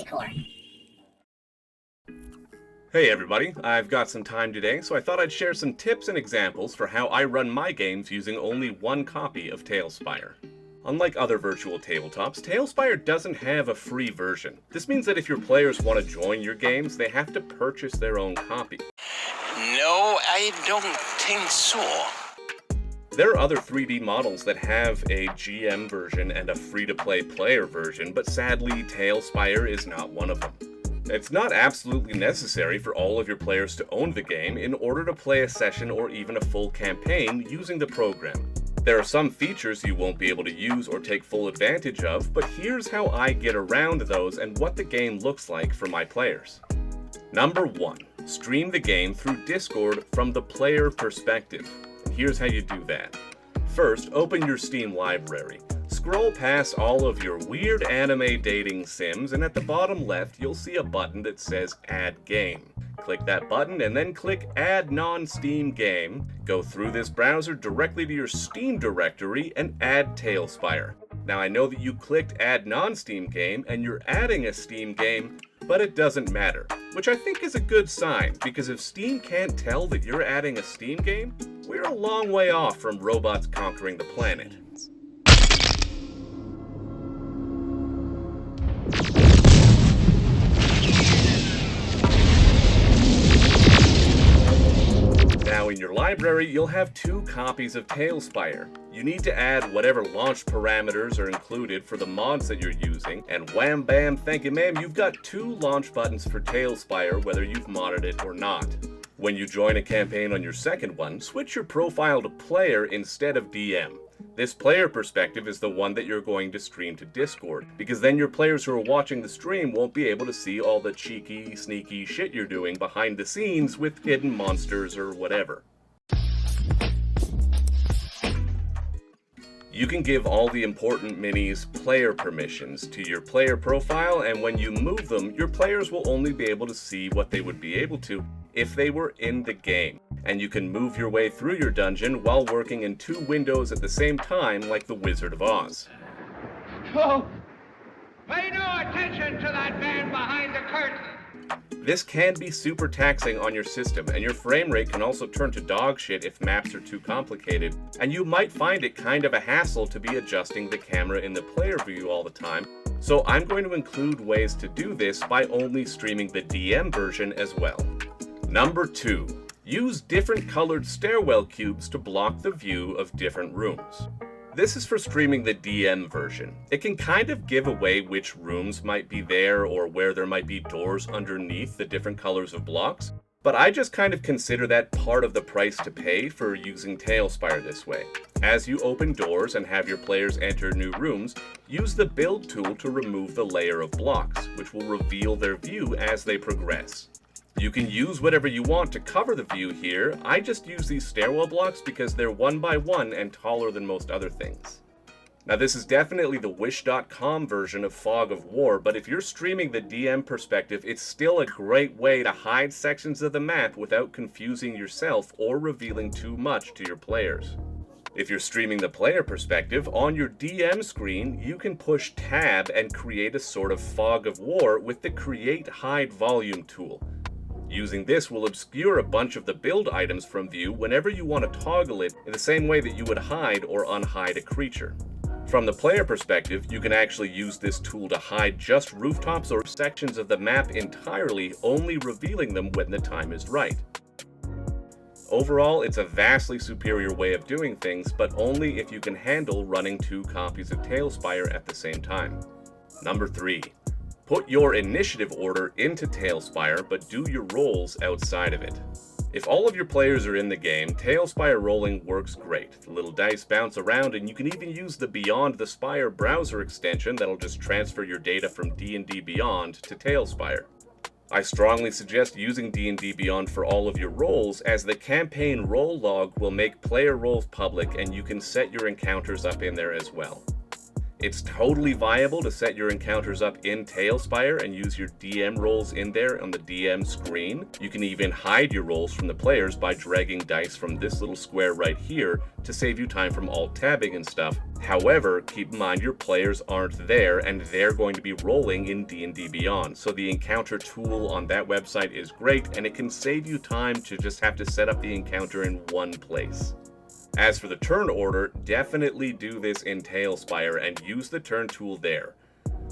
decor. Hey everybody, I've got some time today, so I thought I'd share some tips and examples for how I run my games using only one copy of TaleSpire. Unlike other virtual tabletops, TaleSpire doesn't have a free version. This means that if your players want to join your games, they have to purchase their own copy. No, I don't think so. There are other 3D models that have a GM version and a free-to-play player version, but sadly, TaleSpire is not one of them. It's not absolutely necessary for all of your players to own the game in order to play a session or even a full campaign using the program. There are some features you won't be able to use or take full advantage of, but here's how I get around those and what the game looks like for my players. Number 1. Stream the game through Discord from the player perspective. And here's how you do that. First, open your Steam library. Scroll past all of your weird anime dating sims, and at the bottom left, you'll see a button that says Add Game. Click that button and then click Add Non-Steam Game. Go through this browser directly to your Steam directory and add TaleSpire. Now I know that you clicked Add Non-Steam Game and you're adding a Steam game, but it doesn't matter, which I think is a good sign, because if Steam can't tell that you're adding a Steam game, we're a long way off from robots conquering the planet. Now in your library, you'll have 2 copies of TaleSpire. You need to add whatever launch parameters are included for the mods that you're using, and wham bam thank you ma'am, you've got 2 launch buttons for TaleSpire whether you've modded it or not. When you join a campaign on your second one, switch your profile to player instead of DM. This player perspective is the one that you're going to stream to Discord, because then your players who are watching the stream won't be able to see all the cheeky, sneaky shit you're doing behind the scenes with hidden monsters or whatever. You can give all the important minis player permissions to your player profile, and when you move them, your players will only be able to see what they would be able to if they were in the game. And you can move your way through your dungeon while working in 2 windows at the same time, like the Wizard of Oz. Oh, pay no attention to that man behind the curtain. This can be super taxing on your system, and your frame rate can also turn to dog shit if maps are too complicated, and you might find it kind of a hassle to be adjusting the camera in the player view all the time. So I'm going to include ways to do this by only streaming the DM version as well. Number 2. Use different colored stairwell cubes to block the view of different rooms. This is for streaming the DM version. It can kind of give away which rooms might be there or where there might be doors underneath the different colors of blocks, but I just kind of consider that part of the price to pay for using TaleSpire this way. As you open doors and have your players enter new rooms, use the build tool to remove the layer of blocks, which will reveal their view as they progress. You can use whatever you want to cover the view here. I just use these stairwell blocks because they're 1 by 1 and taller than most other things. Now this is definitely the Wish.com version of Fog of War, but if you're streaming the DM perspective, it's still a great way to hide sections of the map without confusing yourself or revealing too much to your players. If you're streaming the player perspective, on your DM screen, you can push Tab and create a sort of Fog of War with the Create Hide Volume tool. Using this will obscure a bunch of the build items from view whenever you want to toggle it in the same way that you would hide or unhide a creature. From the player perspective, you can actually use this tool to hide just rooftops or sections of the map entirely, only revealing them when the time is right. Overall, it's a vastly superior way of doing things, but only if you can handle running 2 copies of TaleSpire at the same time. Number 3. Put your initiative order into TaleSpire, but do your rolls outside of it. If all of your players are in the game, TaleSpire rolling works great. The little dice bounce around, and you can even use the Beyond the Spire browser extension that'll just transfer your data from D&D Beyond to TaleSpire. I strongly suggest using D&D Beyond for all of your rolls, as the campaign roll log will make player rolls public and you can set your encounters up in there as well. It's totally viable to set your encounters up in TaleSpire and use your DM rolls in there on the DM screen. You can even hide your rolls from the players by dragging dice from this little square right here to save you time from alt-tabbing and stuff. However, keep in mind your players aren't there and they're going to be rolling in D&D Beyond, so the encounter tool on that website is great and it can save you time to just have to set up the encounter in one place. As for the turn order, definitely do this in TaleSpire and use the turn tool there.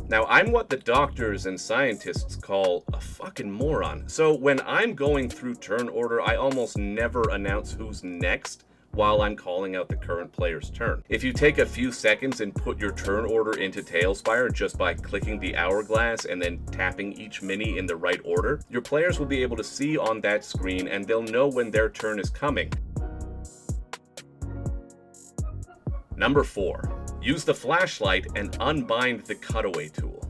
Now, I'm what the doctors and scientists call a fucking moron. So when I'm going through turn order, I almost never announce who's next while I'm calling out the current player's turn. If you take a few seconds and put your turn order into TaleSpire just by clicking the hourglass and then tapping each mini in the right order, your players will be able to see on that screen and they'll know when their turn is coming. Number 4. Use the flashlight and unbind the cutaway tool.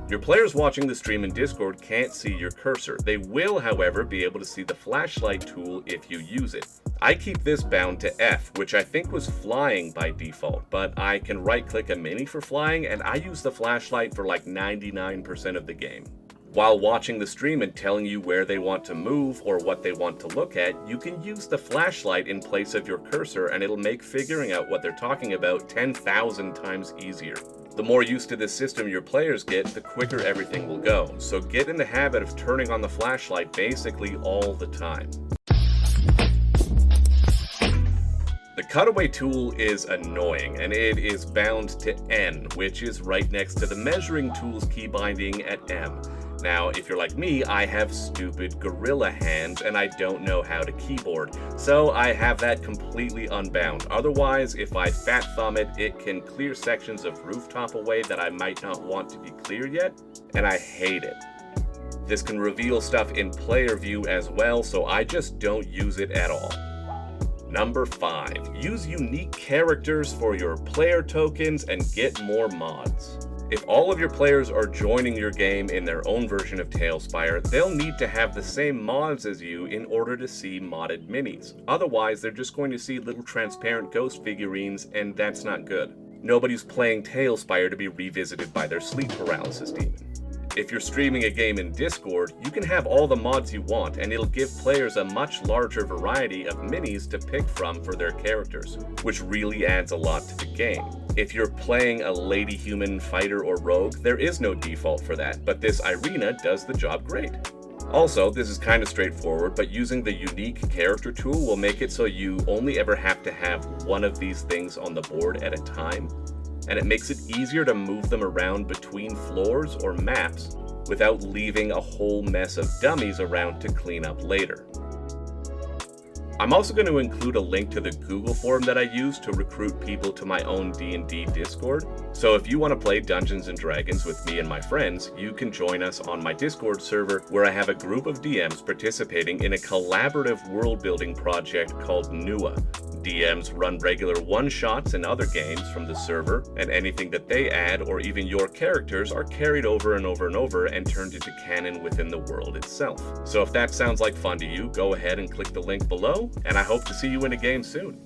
Your players watching the stream in Discord can't see your cursor. They will, however, be able to see the flashlight tool if you use it. I keep this bound to F, which I think was flying by default, but I can right-click a mini for flying, and I use the flashlight for like 99% of the game. While watching the stream and telling you where they want to move or what they want to look at, you can use the flashlight in place of your cursor and it'll make figuring out what they're talking about 10,000 times easier. The more used to this system your players get, the quicker everything will go, so get in the habit of turning on the flashlight basically all the time. The cutaway tool is annoying, and it is bound to N, which is right next to the measuring tool's key binding at M. Now, if you're like me, I have stupid gorilla hands and I don't know how to keyboard, so I have that completely unbound. Otherwise, if I fat thumb it, it can clear sections of rooftop away that I might not want to be clear yet, and I hate it. This can reveal stuff in player view as well, so I just don't use it at all. Number 5. Use unique characters for your player tokens and get more mods. If all of your players are joining your game in their own version of TaleSpire, they'll need to have the same mods as you in order to see modded minis. Otherwise, they're just going to see little transparent ghost figurines, and that's not good. Nobody's playing TaleSpire to be revisited by their sleep paralysis demon. If you're streaming a game in Discord, you can have all the mods you want, and it'll give players a much larger variety of minis to pick from for their characters, which really adds a lot to the game. If you're playing a lady human fighter or rogue, there is no default for that, but this Irina does the job great. Also, this is kind of straightforward, but using the unique character tool will make it so you only ever have to have one of these things on the board at a time, and it makes it easier to move them around between floors or maps without leaving a whole mess of dummies around to clean up later. I'm also going to include a link to the Google form that I use to recruit people to my own D&D Discord. So if you want to play Dungeons & Dragons with me and my friends, you can join us on my Discord server where I have a group of DMs participating in a collaborative world-building project called NUA. DMs run regular one-shots and other games from the server, and anything that they add or even your characters are carried over and over and over and turned into canon within the world itself. So if that sounds like fun to you, go ahead and click the link below, and I hope to see you in a game soon.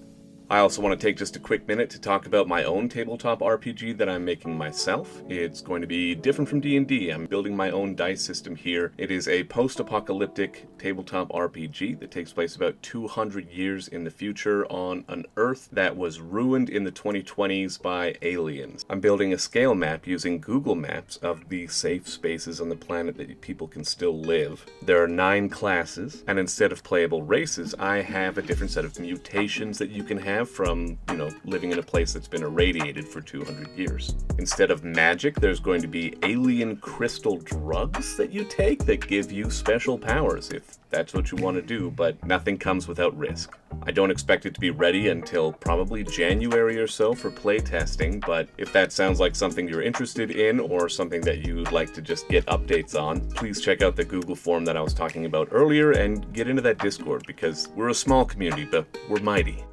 I also want to take just a quick minute to talk about my own tabletop RPG that I'm making myself. It's going to be different from D&D. I'm building my own dice system here. It is a post-apocalyptic tabletop RPG that takes place about 200 years in the future on an Earth that was ruined in the 2020s by aliens. I'm building a scale map using Google Maps of the safe spaces on the planet that people can still live. There are 9 classes, and instead of playable races, I have a different set of mutations that you can have from, living in a place that's been irradiated for 200 years. Instead of magic, there's going to be alien crystal drugs that you take that give you special powers, if that's what you want to do, but nothing comes without risk. I don't expect it to be ready until probably January or so for playtesting, but if that sounds like something you're interested in or something that you'd like to just get updates on, please check out the Google form that I was talking about earlier and get into that Discord, because we're a small community, but we're mighty.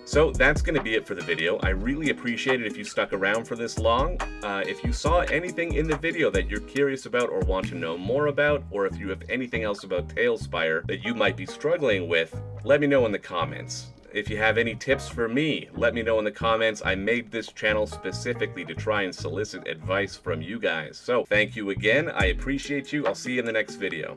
So that's going to be it for the video. I really appreciate it if you stuck around for this long. If you saw anything in the video that you're curious about or want to know more about, or if you have anything else about TaleSpire that you might be struggling with, let me know in the comments. If you have any tips for me, let me know in the comments. I made this channel specifically to try and solicit advice from you guys. So thank you again. I appreciate you. I'll see you in the next video.